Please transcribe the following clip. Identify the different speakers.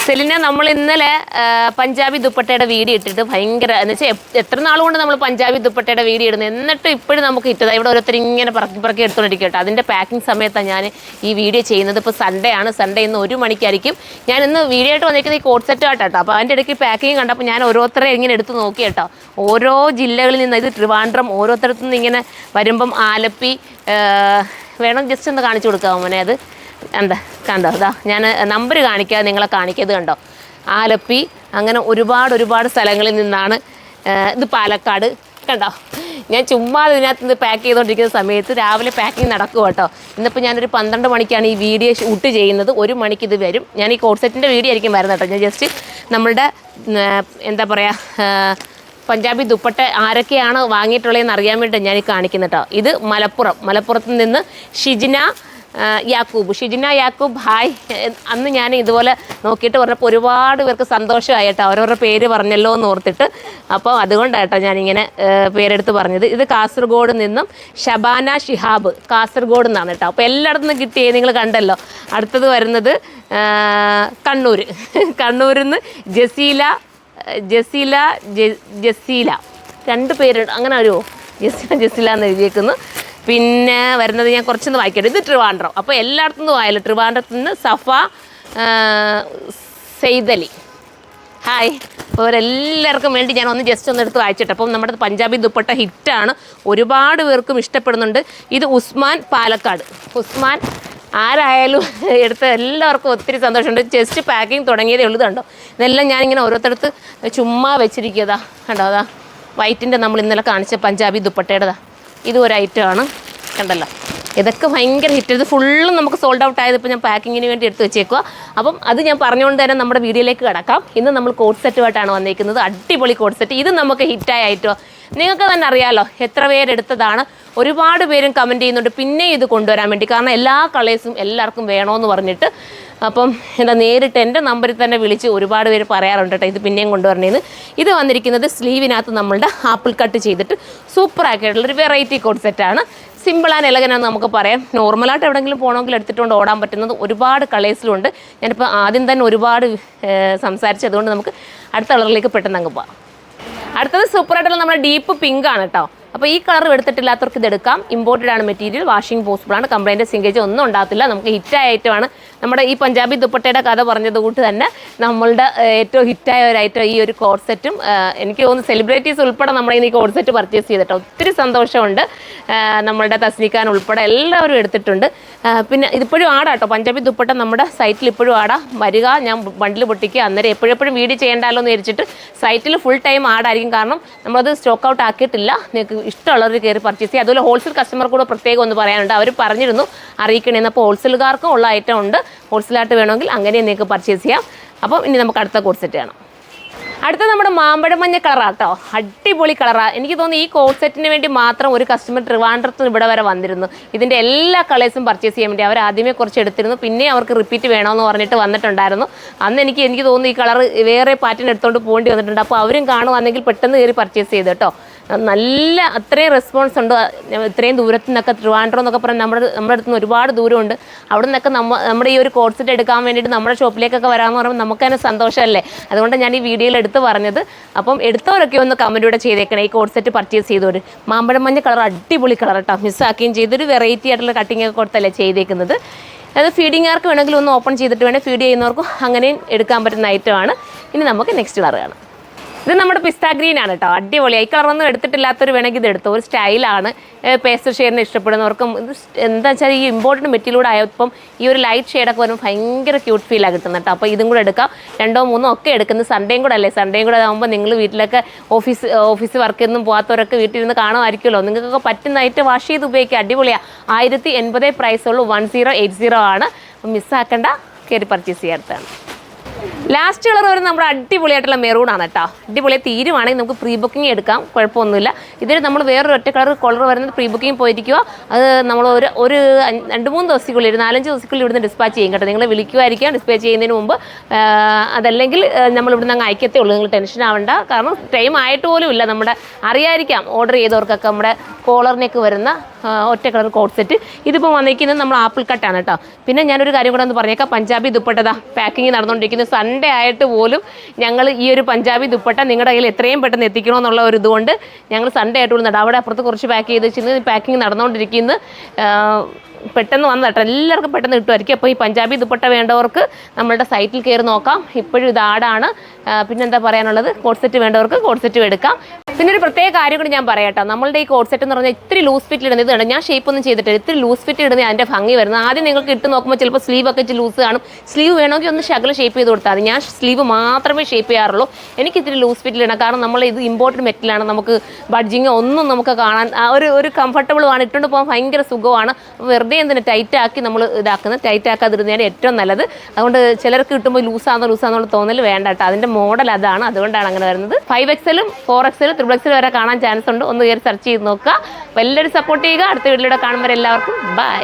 Speaker 1: സെലിന, നമ്മൾ ഇന്നലെ പഞ്ചാബി ദുപ്പട്ടയുടെ വീഡിയോ ഇട്ടിട്ട് ഭയങ്കര എന്ന് വെച്ചാൽ എത്ര നാളുകൊണ്ട് നമ്മൾ പഞ്ചാബി ദുപ്പട്ടയുടെ വീഡിയോ ഇടുന്നത്, എന്നിട്ട് ഇപ്പോഴും നമുക്ക് ഇട്ടത് ഇവിടെ ഓരോരുത്തർ ഇങ്ങനെ പറക്കി എടുത്തുകൊണ്ടിരിക്കും കേട്ടോ. അതിൻ്റെ പാക്കിംഗ് സമയത്താണ് ഞാൻ ഈ വീഡിയോ ചെയ്യുന്നത്. ഇപ്പോൾ സൺഡേ ആണ്, സൺഡേ ഇന്ന് 1 മണിക്കായിരിക്കും. ഞാൻ ഇന്ന് വീഡിയോ ആയിട്ട് വന്നിരിക്കുന്നത് ഈ കോട്ട് സെറ്റ് ആട്ടോ. അപ്പോൾ അതിൻ്റെ ഇടയ്ക്ക് പാക്കിങ് കണ്ടപ്പോൾ ഞാൻ ഓരോരുത്തരെ ഇങ്ങനെ എടുത്ത് നോക്കി കേട്ടോ. ഓരോ ജില്ലകളിൽ നിന്ന്, ഇത് ട്രിവാൻഡ്രം, ഓരോരുത്തരത്തു നിന്ന് ഇങ്ങനെ വരുമ്പം ആലപ്പി വേണം ജസ്റ്റ് ഒന്ന് കാണിച്ചു കൊടുക്കാമോ മോനെ? അത് എന്താ കണ്ടോ, അതാ ഞാൻ നമ്പർ കാണിക്കാതെ നിങ്ങളെ കാണിക്കത് കണ്ടോ. ആലപ്പി, അങ്ങനെ ഒരുപാട് സ്ഥലങ്ങളിൽ നിന്നാണ്. ഇത് പാലക്കാട് കണ്ടോ. ഞാൻ ചുമ്മാ ഇതിനകത്ത് നിന്ന് പാക്ക് ചെയ്തുകൊണ്ടിരിക്കുന്ന സമയത്ത് രാവിലെ പാക്കിങ് നടക്കും കേട്ടോ. ഇന്നിപ്പോൾ ഞാനൊരു 12 മണിക്കാണ് ഈ വീഡിയോ ഷൂട്ട് ചെയ്യുന്നത്. 1 മണിക്ക് ഇത് വരും. ഞാൻ ഈ കോട്ട് സെറ്റിൻ്റെ വീഡിയോ ആയിരിക്കും വരുന്നത് കേട്ടോ. ഞാൻ ജസ്റ്റ് നമ്മളുടെ എന്താ പറയുക, പഞ്ചാബി ദുപ്പട്ട ആരൊക്കെയാണ് വാങ്ങിയിട്ടുള്ളതെന്ന് അറിയാൻ വേണ്ടി ഞാൻ ഈ കാണിക്കുന്നത് കേട്ടോ. ഇത് മലപ്പുറത്ത് നിന്ന് ഷിജിന യാക്കൂബ് ഹായ്. അന്ന് ഞാൻ ഇതുപോലെ നോക്കിയിട്ട് പറഞ്ഞപ്പോൾ ഒരുപാട് പേർക്ക് സന്തോഷമായി കേട്ടോ, ഓരോരോ പേര് പറഞ്ഞല്ലോ എന്ന് ഓർത്തിട്ട്. അപ്പോൾ അതുകൊണ്ടാട്ടോ ഞാനിങ്ങനെ പേരെടുത്ത് പറഞ്ഞത്. ഇത് കാസർഗോഡ് നിന്നും ഷബാന ഷിഹാബ്, കാസർഗോഡ് നിന്നാണ് കേട്ടോ. അപ്പോൾ എല്ലായിടത്തു നിന്ന് കിട്ടിയേ നിങ്ങൾ കണ്ടല്ലോ. അടുത്തത് വരുന്നത് കണ്ണൂരിൽ നിന്ന് ജസീല 2 പേര് അങ്ങനെ വരുമോ? ജസീല എന്ന് എഴുതിയേക്കുന്നു. പിന്നെ വരുന്നത് ഞാൻ കുറച്ചൊന്ന് വായിക്കട്ടെ. ഇത് ട്രിവാൻഡ്രം. അപ്പോൾ എല്ലായിടത്തു നിന്നും ആയല്ലോ. ട്രിവാൻഡ്രത്ത് നിന്ന് സഫ സെയ്തലി ഹായ്. അപ്പോൾ അവരെല്ലാവർക്കും വേണ്ടി ഞാൻ ജസ്റ്റ് ഒന്ന് എടുത്ത് വായിച്ചിട്ട്. അപ്പം നമ്മുടെ പഞ്ചാബി ദുപ്പട്ട ഹിറ്റാണ്, ഒരുപാട് പേർക്കും ഇഷ്ടപ്പെടുന്നുണ്ട്. ഇത് ഉസ്മാൻ, പാലക്കാട്. ഉസ്മാൻ ആരായാലും എടുത്ത് എല്ലാവർക്കും ഒത്തിരി സന്തോഷമുണ്ട്. ജസ്റ്റ് പാക്കിങ് തുടങ്ങിയതേ ഉള്ളത് കണ്ടോ. ഇതെല്ലാം ഞാനിങ്ങനെ ഓരോരുത്തടുത്ത് ചുമ്മാ വെച്ചിരിക്കുന്നതാ കണ്ടോ. അതാ വൈറ്റിൻ്റെ നമ്മൾ ഇന്നലെ കാണിച്ച പഞ്ചാബി ദുപ്പട്ടയുടേതാ. ഇതും ഒരു ഐറ്റമാണ് കണ്ടല്ലോ. ഇതൊക്കെ ഭയങ്കര ഹിറ്റ്. ഇത് ഫുള്ളും നമുക്ക് സോൾഡ് ഔട്ട് ആയത് ഇപ്പോൾ ഞാൻ പാക്കിങ്ങിന് വേണ്ടി എടുത്ത് വെച്ചേക്കുക. അപ്പം അത് ഞാൻ പറഞ്ഞുകൊണ്ട് തന്നെ നമ്മുടെ വീഡിയോയിലേക്ക് കിടക്കാം. ഇന്ന് നമ്മൾ കോട്ട് സെറ്റുമായിട്ടാണ് വന്നിരിക്കുന്നത്. അടിപൊളി കോട്ട് സെറ്റ്. ഇത് നമുക്ക് ഹിറ്റായ ഐറ്റോ. നിങ്ങൾക്ക് തന്നെ അറിയാമല്ലോ എത്ര പേരെടുത്തതാണ്. ഒരുപാട് പേരും കമൻറ്റ് ചെയ്യുന്നുണ്ട് പിന്നെ ഇത് കൊണ്ടുവരാൻ വേണ്ടി. കാരണം എല്ലാ കളേഴ്സും എല്ലാവർക്കും വേണമെന്ന് പറഞ്ഞിട്ട്. അപ്പം നേരിട്ട് എൻ്റെ നമ്പറിൽ തന്നെ വിളിച്ച് ഒരുപാട് പേര് പറയാറുണ്ട് കേട്ടോ ഇത് പിന്നെയും കൊണ്ടുവരണേന്ന്. ഇത് വന്നിരിക്കുന്നത് സ്ലീവിനകത്ത് നമ്മളുടെ ആപ്പിൾ കട്ട് ചെയ്തിട്ട് സൂപ്പറാക്കിയിട്ടുള്ളൊരു വെറൈറ്റി കോട്ട് സെറ്റാണ്. സിമ്പിൾ ആൻഡ് എലഗൻ്റാണെന്ന് നമുക്ക് പറയാം. നോർമലായിട്ട് എവിടെയെങ്കിലും പോകണമെങ്കിൽ എടുത്തിട്ടുകൊണ്ട് ഓടാൻ പറ്റുന്നത് ഒരുപാട് കളേഴ്സിലുണ്ട്. ഞാനിപ്പോൾ ആദ്യം തന്നെ ഒരുപാട് സംസാരിച്ചതുകൊണ്ട് നമുക്ക് അടുത്ത കളറിലേക്ക് പെട്ടെന്ന് അങ്ങ് പോകാം. അടുത്തത് സൂപ്പറായിട്ടുള്ള നമ്മുടെ ഡീപ്പ് പിങ്ക് ആണ് കേട്ടോ. അപ്പോൾ ഈ കളർ എടുത്തിട്ടില്ലാത്തവർക്ക് ഇതെടുക്കാം. ഇമ്പോർട്ടഡ് ആണ് മെറ്റീരിയൽ, വാഷിംഗ് പോസിബിളാണ്, കംപ്ലൈൻറ്റ് സിങ്കേജ് ഒന്നും ഉണ്ടാകത്തില്ല. നമുക്ക് ഹിറ്റായ ഐറ്റമാണ്. നമ്മുടെ ഈ പഞ്ചാബി ദുപ്പട്ടയുടെ കഥ പറഞ്ഞത് കൂട്ട് തന്നെ നമ്മളുടെ ഏറ്റവും ഹിറ്റായ ഒരു ഐറ്റം ഈ ഒരു കോട്ട് സെറ്റും. എനിക്ക് തോന്നുന്നു സെലിബ്രിറ്റീസ് ഉൾപ്പെടെ നമ്മുടെ ഈ കോട്ട് സെറ്റ് പർച്ചേസ് ചെയ്തിട്ടോ. ഒത്തിരി സന്തോഷമുണ്ട്. നമ്മളുടെ തസ്നിക്കാൻ ഉൾപ്പെടെ എല്ലാവരും എടുത്തിട്ടുണ്ട്. പിന്നെ ഇതിപ്പോഴും ആടാട്ടോ പഞ്ചാബി ദുപ്പട്ട നമ്മുടെ സൈറ്റിൽ ഇപ്പോഴും ആടാ. വരിക, ഞാൻ ബണ്ടിൽ പൊട്ടിക്കുക. അന്നേരം എപ്പോഴും വീഡിയോ ചെയ്യേണ്ടല്ലോ എന്ന് വിചാരിച്ചിട്ട് സൈറ്റിൽ ഫുൾ ടൈം ആടായിരിക്കും. കാരണം നമ്മളത് സ്റ്റോക്ക് ഔട്ട് ആക്കിയിട്ടില്ല. നിങ്ങൾക്ക് ഇഷ്ടമുള്ളവർ കയറി പർച്ചേസ് ചെയ്യുക. അതുപോലെ ഹോൾസെയിൽ കസ്റ്റമർ കൂടെ പ്രത്യേകം ഒന്ന് പറയാനുണ്ട്. അവർ പറഞ്ഞിരുന്നു അറിയിക്കണേന്ന്. അപ്പോൾ ഹോൾസെയിൽകാർക്കും ഉള്ള ഐറ്റം ഉണ്ട്. ഹോൾസെയിലായിട്ട് വേണമെങ്കിൽ അങ്ങനെ നിങ്ങൾക്ക് പർച്ചേസ് ചെയ്യാം. അപ്പം ഇനി നമുക്ക് അടുത്ത കോട്ട് സെറ്റ് കാണാം. അടുത്ത നമ്മുടെ മാമ്പഴ മഞ്ഞ കളറാട്ടോ. അടിപൊളി കളറാണ്. എനിക്ക് തോന്നുന്നു ഈ കോട്ട് സെറ്റിന് വേണ്ടി മാത്രം ഒരു കസ്റ്റമർ ട്രിവാൻഡ്രത്ത് ഇവിടെ വരെ വന്നിരുന്നു. ഇതിൻ്റെ എല്ലാ കളേഴ്സും പർച്ചേസ് ചെയ്യാൻ വേണ്ടി. അവർ ആദ്യമേ കുറച്ച് എടുത്തിരുന്നു, പിന്നെ അവർക്ക് റിപ്പീറ്റ് വേണമെന്ന് പറഞ്ഞിട്ട് വന്നിട്ടുണ്ടായിരുന്നു. അന്ന് എനിക്ക് തോന്നുന്നു ഈ കളർ വേറെ പാറ്റേൺ എടുത്തുകൊണ്ട് പോകേണ്ടി വന്നിട്ടുണ്ട്. അപ്പോൾ അവരും കാണുവാണെങ്കിൽ പെട്ടെന്ന് കയറി പർച്ചേസ് ചെയ്ത് കേട്ടോ. നല്ല അത്രയും റെസ്പോൺസ് ഉണ്ട്. ഇത്രയും ദൂരത്തു നിന്നൊക്കെ, ട്രിവാൻഡ്രം എന്നൊക്കെ പറഞ്ഞാൽ നമ്മുടെ അടുത്ത് നിന്ന് ഒരുപാട് ദൂരമുണ്ട്. അവിടെ നിന്നൊക്കെ നമ്മുടെ ഈ ഒരു കോട്ട് സെറ്റ് എടുക്കാൻ വേണ്ടിയിട്ട് നമ്മുടെ ഷോപ്പിലേക്കൊക്കെ വരാമെന്ന് പറയുമ്പോൾ നമുക്ക് തന്നെ സന്തോഷമല്ലേ. അതുകൊണ്ട് ഞാൻ ഈ വീഡിയോയിൽ എടുത്ത് പറഞ്ഞത്. അപ്പം എടുത്തവരൊക്കെ ഒന്ന് കമൻറ്റൂടെ ചെയ്തേക്കണേ. ഈ കോട്ട് സെറ്റ് പർച്ചേസ് ചെയ്തവർ. മാമ്പഴം മഞ്ഞ കളർ അടിപൊളി കളർ കേട്ടോ. മിസ്സാക്കുകയും ചെയ്തൊരു വെറൈറ്റി ആയിട്ടുള്ള കട്ടിങ് ഒക്കെ കൊടുത്തല്ലേ ചെയ്തേക്കുന്നത്. അത് ഫീഡിങ്ങാർക്ക് വേണമെങ്കിൽ ഒന്ന് ഓപ്പൺ ചെയ്തിട്ട് വേണേൽ ഫീഡ് ചെയ്യുന്നവർക്കും അങ്ങനെയും എടുക്കാൻ പറ്റുന്ന ഐറ്റമാണ്. ഇനി നമുക്ക് നെക്സ്റ്റ് കളർ കാണാം. ഇത് നമ്മുടെ പിസ്ത ഗ്രീൻ ആണ് കേട്ടോ. അടിപൊളിയായി. കളറൊന്നും എടുത്തിട്ടില്ലാത്തവർ വേണമെങ്കിൽ ഇത് എടുത്തു. ഒരു സ്റ്റൈലാണ്. പേസ്റ്റൽ ഷെയ്ഡിനെ ഇഷ്ടപ്പെടുന്നവർക്കും. ഇത് എന്താ വെച്ചാൽ ഈ ഇമ്പോർട്ടൻറ്റ് മെറ്റീരിയലൂടെ ആയപ്പം ഈ ഒരു ലൈറ്റ് ഷെയ്ഡൊക്കെ വരുമ്പോൾ ഭയങ്കര ക്യൂട്ട് ഫീലാണ് കിട്ടുന്നത് കേട്ടോ. അപ്പോൾ ഇതും കൂടെ എടുക്കാം. 2 or 3 ഒക്കെ എടുക്കുന്നത്. സൺഡേയും കൂടെ അല്ലേ. സൺഡേയും കൂടെ ആകുമ്പോൾ നിങ്ങൾ വീട്ടിലൊക്കെ ഓഫീസ് വർക്കൊന്നും പോകാത്തവരൊക്കെ വീട്ടിലിരുന്ന് കാണുമായിരിക്കുമല്ലോ. നിങ്ങൾക്കൊക്കെ പറ്റുന്നതായിട്ട് വാഷ് ചെയ്ത് ഉപയോഗിക്കുക. അടിപൊളിയാണ്. 1080 പ്രൈസുള്ളൂ. 1080 ആണ്. മിസ്സാക്കണ്ട, കയറി പർച്ചേസ് ചെയ്യാത്തതാണ്. ലാസ്റ്റ് കളർ വരുന്നത് നമ്മുടെ അടിപൊളിയായിട്ടുള്ള മെറൂൺ ആണ് കേട്ടോ. അടിപൊളി തീരുവാണെങ്കിൽ നമുക്ക് പ്രീ ബുക്കിംഗ് എടുക്കാം, കുഴപ്പമൊന്നുമില്ല. ഇതിൽ നമ്മൾ വേറൊരു ഒറ്റ കളർ വരുന്നത് പ്രീ ബുക്കിംഗ് പോയിരിക്കുക. അത് നമ്മൾ ഒരു 2-3 ദിവസത്തിനുള്ളിൽ 4-5 ദിവസത്തിനുള്ളിൽ ഇവിടുന്ന് ഡിസ്പാച്ച് ചെയ്യും കേട്ടോ. നിങ്ങൾ വിളിക്കുമായിരിക്കാം ഡിസ്പാച്ച് ചെയ്യുന്നതിന് മുമ്പ്. അതല്ലെങ്കിൽ നമ്മൾ ഇവിടുന്ന് അങ്ങ് അയക്കത്തേ ഉള്ളൂ. നിങ്ങൾ ടെൻഷൻ ആവണ്ട. കാരണം ടൈം ആയിട്ട് പോലും ഇല്ല. നമ്മുടെ അറിയാതിരിക്കാം ഓർഡർ ചെയ്തവർക്കൊക്കെ നമ്മുടെ കോളറിനൊക്കെ വരുന്ന ഒറ്റ കളർ കോട്ട് സെറ്റ്. ഇതിപ്പോൾ വന്നിരിക്കുന്നത് നമ്മൾ ആപ്പിൾ കട്ടാണ് കേട്ടോ. പിന്നെ ഞാനൊരു കാര്യം കൂടെ ഒന്ന് പറഞ്ഞേക്കാം. പഞ്ചാബി ദുപ്പട്ട പാക്കിങ് നടന്നുകൊണ്ടിരിക്കുന്നത് ചെയ്തുകൊണ്ടിരിക്കുന്നത്. സൺഡേ ആയിട്ട് പോലും ഞങ്ങൾ ഈ ഒരു പഞ്ചാബി ദുപ്പട്ട നിങ്ങളുടെ കയ്യിൽ എത്രയും പെട്ടെന്ന് എത്തിക്കണമെന്നുള്ള ഒരു ഇതുകൊണ്ട് ഞങ്ങൾ സൺഡേ ആയിട്ട് പോലും അവിടെ അപ്പുറത്ത് കുറച്ച് പാക്ക് ചെയ്ത് വെച്ചിരുന്നത് പാക്കിങ് നടന്നുകൊണ്ടിരിക്കുന്നു. പെട്ടെന്ന് വന്ന് കേട്ടോ, എല്ലാവർക്കും പെട്ടെന്ന് കിട്ടുമായിരിക്കും. അപ്പോൾ ഈ പഞ്ചാബി ദുപ്പട്ട വേണ്ടവർക്ക് നമ്മളുടെ സൈറ്റിൽ കയറി നോക്കാം. ഇപ്പോഴും ഇത് ആടാണ്. പിന്നെന്താ പറയാനുള്ളത്, കോഡ് സെറ്റ് വേണ്ടവർക്ക് കോഡ് സെറ്റും എടുക്കാം. പിന്നെ ഒരു പ്രത്യേക കാര്യം കൂടി ഞാൻ പറയാട്ടോ, നമ്മളുടെ ഈ കോഡ് സെറ്റ് എന്ന് പറഞ്ഞാൽ ഇത്തിരി ലൂസ് ഫിറ്റ് ഇടുന്നത് ഇതാണ്. ഞാൻ ഷേപ്പ് ഒന്നും ചെയ്തിട്ടില്ല, ഇത്തിരി ലൂസ് ഫിറ്റ് ഇടുന്നത് അതിൻ്റെ ഭംഗി വരുന്നത്. ആദ്യം നിങ്ങൾക്ക് ഇട്ട് നോക്കുമ്പോൾ ചിലപ്പോൾ സ്ലീവ് ഒക്കെ ഇച്ചിരി ലൂസ് കാണും. സ്ലീവ് വേണമെങ്കിൽ ഒന്ന് ശകലം ഷേപ്പ് ചെയ്ത് കൊടുത്താൽ മതി. ഞാൻ സ്ലീവ് മാത്രമേ ഷേപ്പ് ചെയ്യാറുള്ളൂ. എനിക്ക് ഇത്തിരി ലൂസ് ഫിറ്റിൽ ഇടണം, കാരണം നമ്മൾ ഇത് ഇമ്പോർട്ടഡ് മെറ്റലാണ്. നമുക്ക് ബഡ്ജിങ് ഒന്നും നമുക്ക് കാണാൻ ഒരു കംഫർട്ടബിളുമാണ്, ഇട്ടുകൊണ്ട് പോകാൻ ഭയങ്കര സുഖമാണ്. വെറുതെ എന്തിനാ ടൈറ്റ് ആക്കി നമ്മൾ ഇതാക്കുന്നത്, ടൈറ്റ് ആക്കാതിരുന്നതാണ് ഏറ്റവും നല്ലത്. അതുകൊണ്ട് ചിലർക്ക് കിട്ടുമ്പോൾ ലൂസാന്നുള്ള തോന്നൽ വേണ്ട കേട്ടോ. അതിൻ്റെ മോഡൽ അതാണ്, അതുകൊണ്ടാണ് അങ്ങനെ വരുന്നത്. 5XL 4XL 3XL വരെ കാണാൻ ചാൻസ് ഉണ്ട്. ഒന്ന് കയറി സെർച്ച് ചെയ്ത് നോക്കുക. എല്ലാവരും സപ്പോർട്ട് ചെയ്യുക. അടുത്ത വീഡിയോയിലൂടെ കാണുമ്പോൾ എല്ലാവർക്കും ബൈ.